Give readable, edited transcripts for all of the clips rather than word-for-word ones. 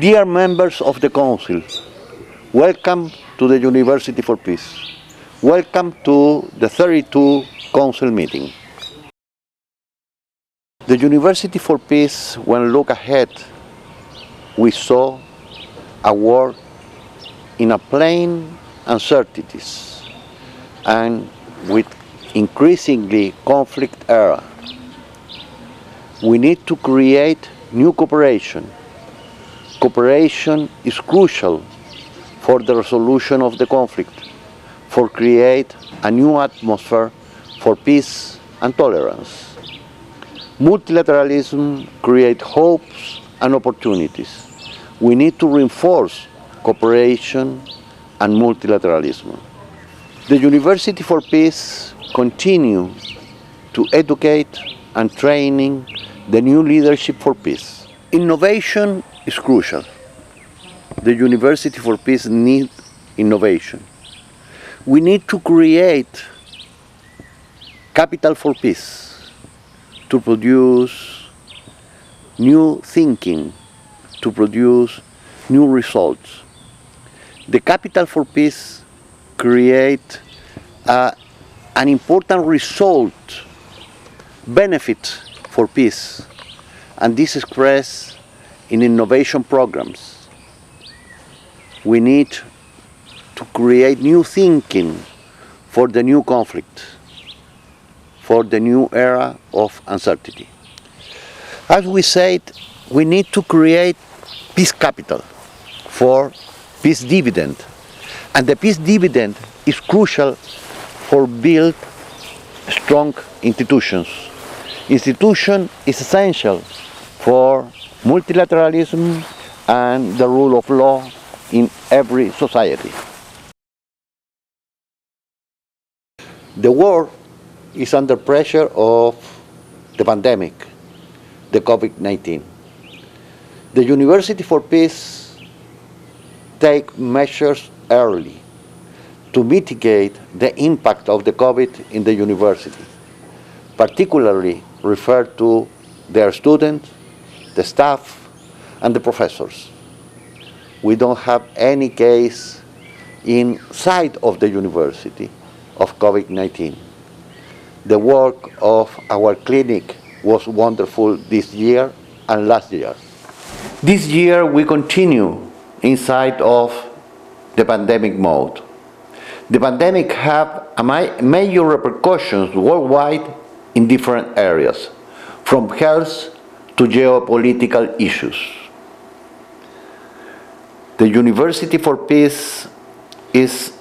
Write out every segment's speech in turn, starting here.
Dear members of the Council, welcome to the University for Peace. Welcome to the 32 Council meeting. The University for Peace, when look ahead, we saw a world in a plain uncertainties and with increasingly conflict era. We need to create new cooperation. Cooperation is crucial for the resolution of the conflict, for create a new atmosphere for peace and tolerance. Multilateralism creates hopes and opportunities. We need to reinforce cooperation and multilateralism. The University for Peace continue to educate and training the new leadership for peace. Innovation is crucial. The University for Peace needs innovation. We need to create capital for peace, to produce new thinking, to produce new results. The capital for peace create an important result, benefit for peace, and this is expressed in innovation programs. We need to create new thinking for the new conflict, for the new era of uncertainty. As we said, we need to create peace capital for peace dividend, and the peace dividend is crucial for build strong institutions. Institution is essential for multilateralism and the rule of law in every society. The world is under pressure of the pandemic, the COVID-19. The University for Peace take measures early to mitigate the impact of the COVID in the university, particularly refer to their students, the staff, and the professors. We don't have any case inside of the university of COVID-19. The work of our clinic was wonderful this year and last year. This year we continue inside of the pandemic mode. The pandemic have major repercussions worldwide in different areas, from health to geopolitical issues. The University for Peace is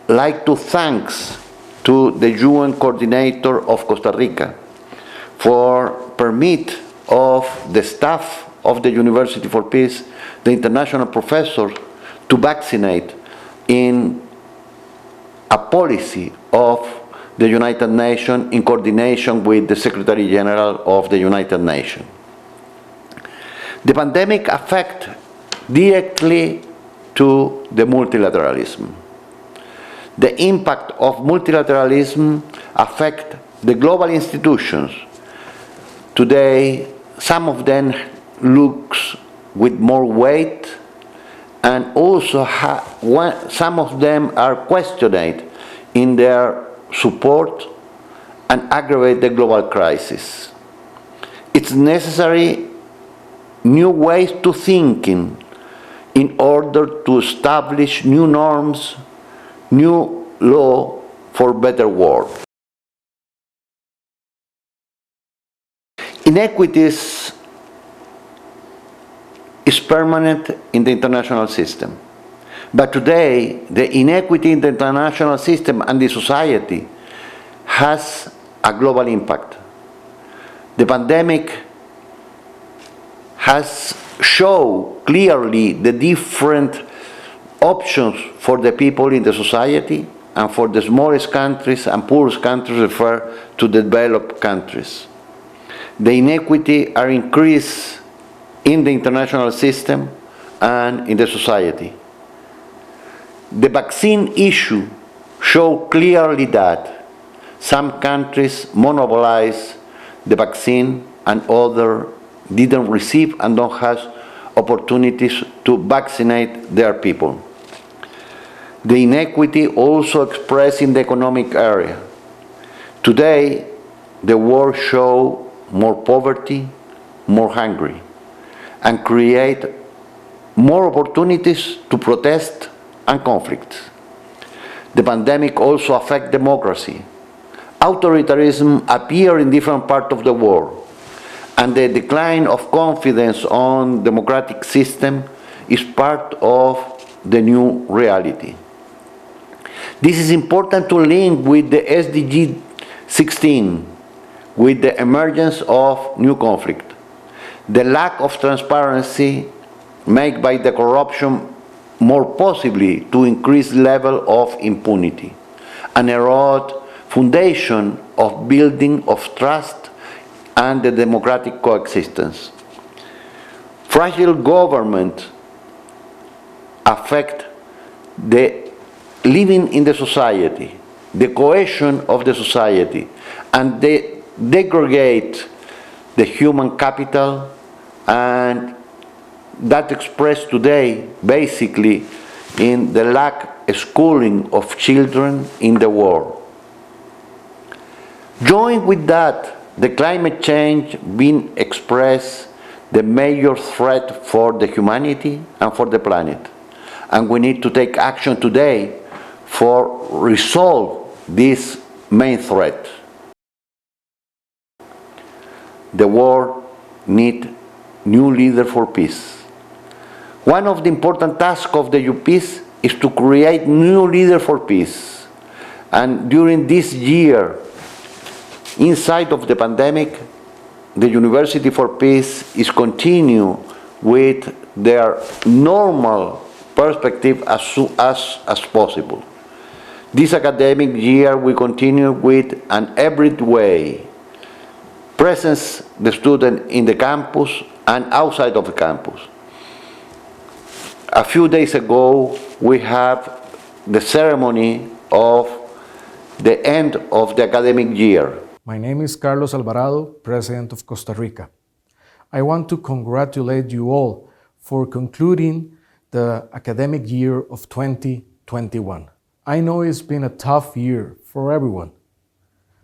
like to thanks to the UN coordinator of Costa Rica for permit of the staff of the University for Peace, the international professors, to vaccinate in a policy of the United Nations in coordination with the Secretary General of the United Nations. The pandemic affects directly to the multilateralism. The impact of multilateralism affects the global institutions. Today, some of them looks with more weight, and also some of them are questioned in their support and aggravate the global crisis. It's necessary new ways to thinking in order to establish new norms, new law for better world. Inequities is permanent in the international system. But today, the inequity in the international system and the society has a global impact. The pandemic has shown clearly the different options for the people in the society, and for the smallest countries and poorest countries refer to the developed countries. The inequity are increased in the international system and in the society. The vaccine issue showed clearly that some countries monopolize the vaccine and others didn't receive and don't have opportunities to vaccinate their people. The inequity also expressed in the economic area. Today, the world shows more poverty, more hungry, and create more opportunities to protest and conflict. The pandemic also affects democracy. Authoritarianism appears in different parts of the world, and the decline of confidence on democratic system is part of the new reality. This is important to link with the SDG 16, with the emergence of new conflict. The lack of transparency made by the corruption more possibly to increase level of impunity and erode foundation of building of trust and the democratic coexistence. Fragile government affect the living in the society, the cohesion of the society, and they degrade the human capital, and that expressed today basically in the lack of schooling of children in the world. Joined with that, the climate change being expressed the major threat for the humanity and for the planet. And we need to take action today for resolve this main threat. The world needs new leader for peace. One of the important tasks of the UPeace is to create new leader for peace. And during this year, inside of the pandemic, the University for Peace is continue with their normal perspective as possible. This academic year we continue with an hybrid way. Presence the student in the campus and outside of the campus. A few days ago, we have the ceremony of the end of the academic year. My name is Carlos Alvarado, President of Costa Rica. I want to congratulate you all for concluding the academic year of 2021. I know it's been a tough year for everyone,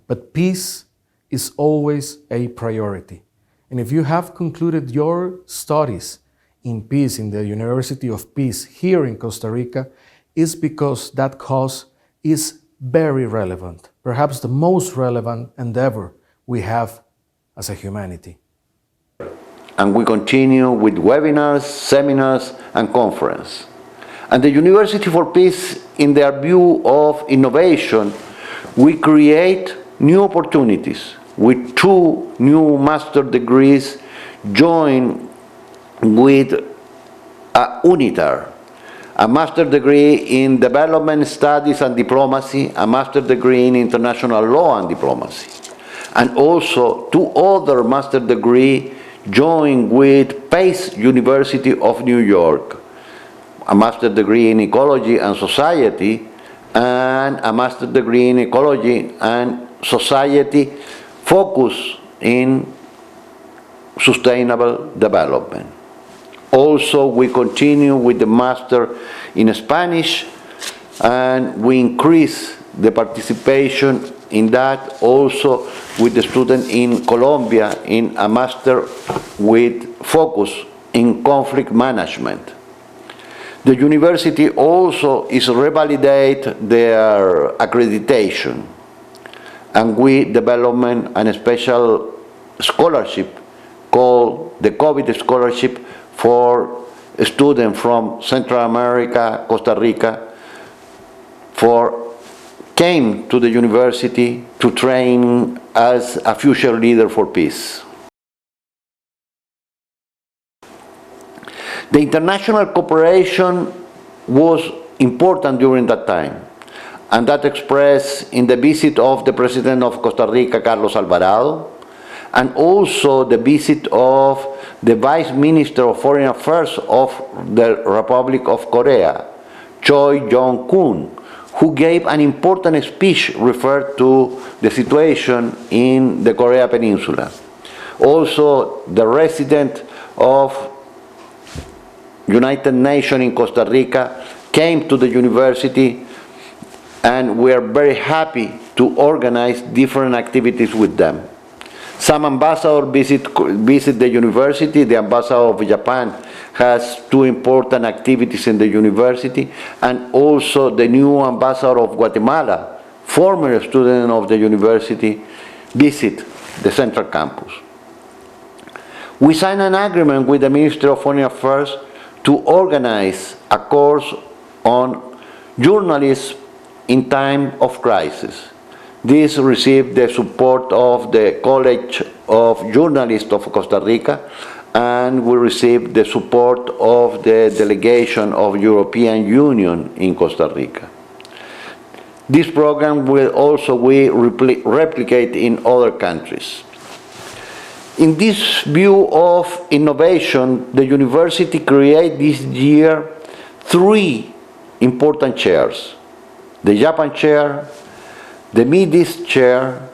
but peace is always a priority. And if you have concluded your studies in peace in the University of Peace here in Costa Rica, it's because that cause is very relevant, perhaps the most relevant endeavor we have as a humanity. And we continue with webinars, seminars, and conferences. And the University for Peace, in their view of innovation, we create new opportunities with 2 new master degrees joined with a UNITAR, a master degree in development studies and diplomacy, a master degree in international law and diplomacy, and also 2 other master degrees joined with Pace University of New York, a master degree in ecology and society, and a master degree in ecology and society focused in sustainable development. Also, we continue with the master in Spanish, and we increase the participation in that also with the student in Colombia in a master with focus in conflict management. The university also is revalidate their accreditation, and we development a special scholarship called the COVID Scholarship for students from Central America, Costa Rica, came to the university to train as a future leader for peace. The international cooperation was important during that time, and that expressed in the visit of the President of Costa Rica, Carlos Alvarado, and also the visit of the Vice Minister of Foreign Affairs of the Republic of Korea, Choi Jong-kun, who gave an important speech referred to the situation in the Korea Peninsula. Also, the resident of United Nations in Costa Rica came to the university, and we are very happy to organize different activities with them. Some ambassadors visit the university. The ambassador of Japan has two important activities in the university, and also the new ambassador of Guatemala, former student of the university, visit the central campus. We signed an agreement with the Ministry of Foreign Affairs to organize a course on journalism in time of crisis. This received the support of the College of Journalists of Costa Rica, and we received the support of the delegation of European Union in Costa Rica. This program will also be replicate in other countries. In this view of innovation, the university created this year 3 important chairs: the Japan chair, the Middle East chair,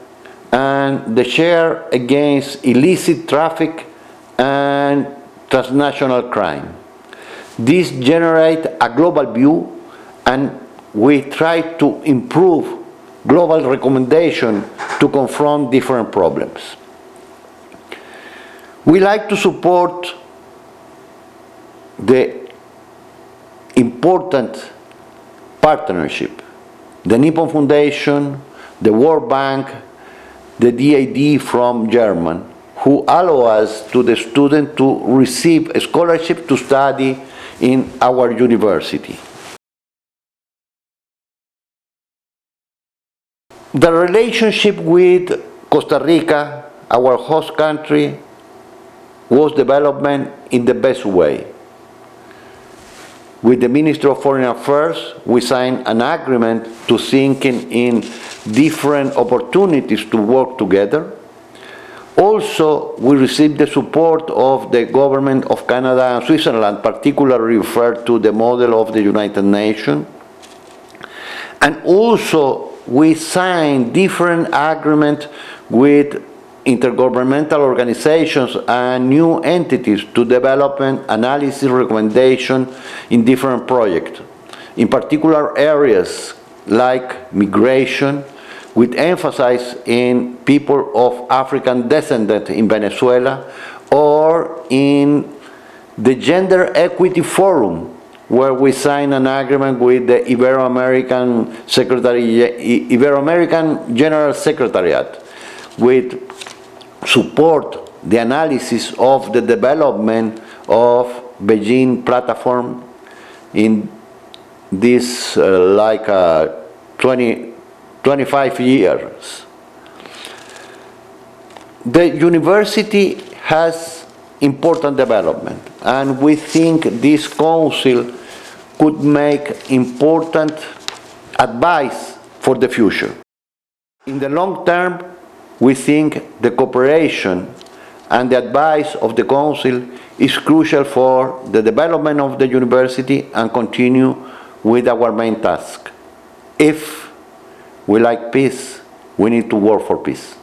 and the chair against illicit traffic and transnational crime. This generates a global view, and we try to improve global recommendation to confront different problems. We like to support the important partnership, the Nippon Foundation, the World Bank, the DAD from Germany, who allow us to the student to receive a scholarship to study in our university. The relationship with Costa Rica, our host country, was developed in the best way. With the Ministry of Foreign Affairs, we signed an agreement to think in different opportunities to work together. Also, we received the support of the government of Canada and Switzerland, particularly referred to the model of the United Nations. And also, we signed different agreements with intergovernmental organizations and new entities to develop analysis recommendation in different projects, in particular areas like migration, with emphasis in people of African descent in Venezuela, or in the Gender Equity Forum, where we signed an agreement with the Ibero-American General Secretariat, with support the analysis of the development of Beijing platform in this 25 years. The university has important development, and we think this council could make important advice for the future. In the long term, we think the cooperation and the advice of the Council is crucial for the development of the university and continue with our main task. If we like peace, we need to work for peace.